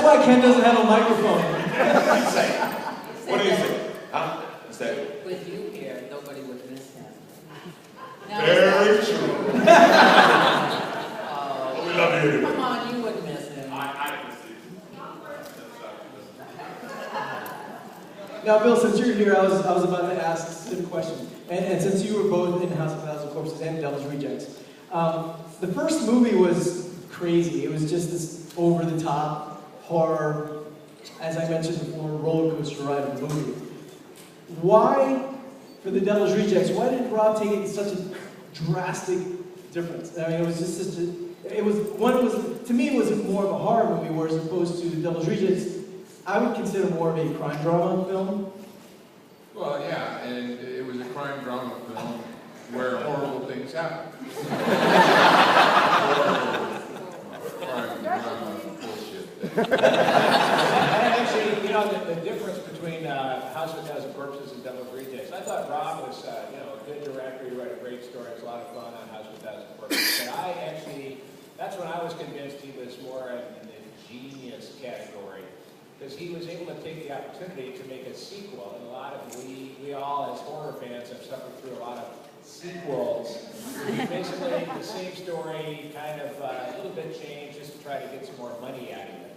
That's why Ken doesn't have a microphone. What do you think? Huh? Say. With you here, nobody would miss him. Very true. Oh, we love you. Come on, you wouldn't miss him. I can see. Now, Bill, since you're here, I was about to ask a specific question. And since you were both in House of a Thousand Corpses and Devil's Rejects, the first movie was crazy. It was just this over-the-top horror, as I mentioned before, roller coaster ride of a movie. Why, for the Devil's Rejects, why did Rob take it in such a drastic difference? I mean, it was just such a, to me, it was more of a horror movie, whereas opposed to the Devil's Rejects, I would consider more of a crime drama film. Well, yeah, and it was a crime drama film where horrible things happen. Crime drama bullshit. Actually, you know, the difference between House of a Thousand Corpses and Devil's Rejects, I thought Rob was, you know, a good director. He wrote a great story. It was a lot of fun on House of a Thousand Corpses. But that's when I was convinced he was more in the genius category, because he was able to take the opportunity to make a sequel. And a lot of we all as horror fans have suffered through a lot of sequels. Basically the same story, kind of a little bit changed just to try to get some more money out of it.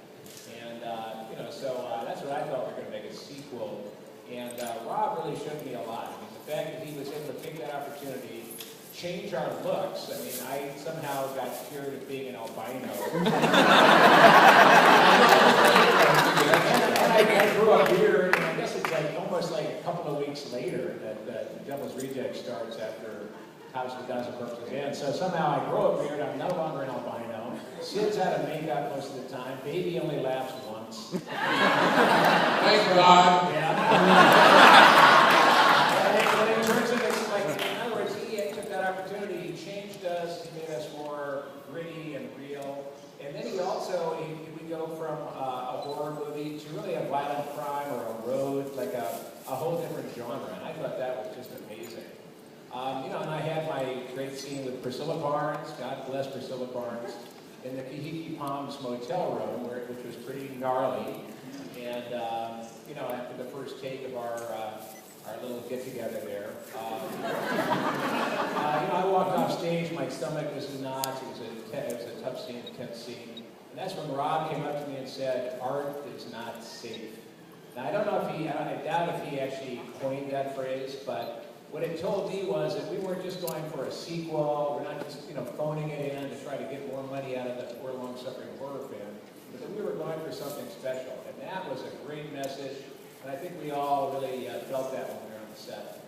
And you know, so that's what I thought we were going to make a sequel. And Rob really showed me a lot. I mean, the fact that he was able to take that opportunity, change our looks. I mean, I somehow got cured of being an albino. I grew up here, and I guess it's like almost like a couple of weeks later that Devil's Reject starts after House of a Thousand Corpses ends. So somehow I grow a beard. I'm no longer an albino. Sid's out of makeup most of the time. Baby only laughs once. Thank God. Yeah. But it turns out it's like, in other words, he took that opportunity. He changed us. He made us more gritty and real. And then he also, we go from a horror movie to really a violent crime or a road, like a whole different genre. And I thought that was just amazing. You know, and I had my great scene with Priscilla Barnes, God bless Priscilla Barnes, in the Kahiki Palms motel room, which was pretty gnarly. And, you know, after the first take of our little get-together there, you know, I walked off stage, my stomach was in knots, it was a tough scene, a tense scene. And that's when Rob came up to me and said, art is not safe. Now, I don't know if I doubt if he actually coined that phrase, but what it told me was that we weren't just going for a sequel, we're not just, you know, phoning it in to try to get more money out of the poor, long-suffering horror fan, but that we were going for something special. And that was a great message, and I think we all really felt that when we were on the set.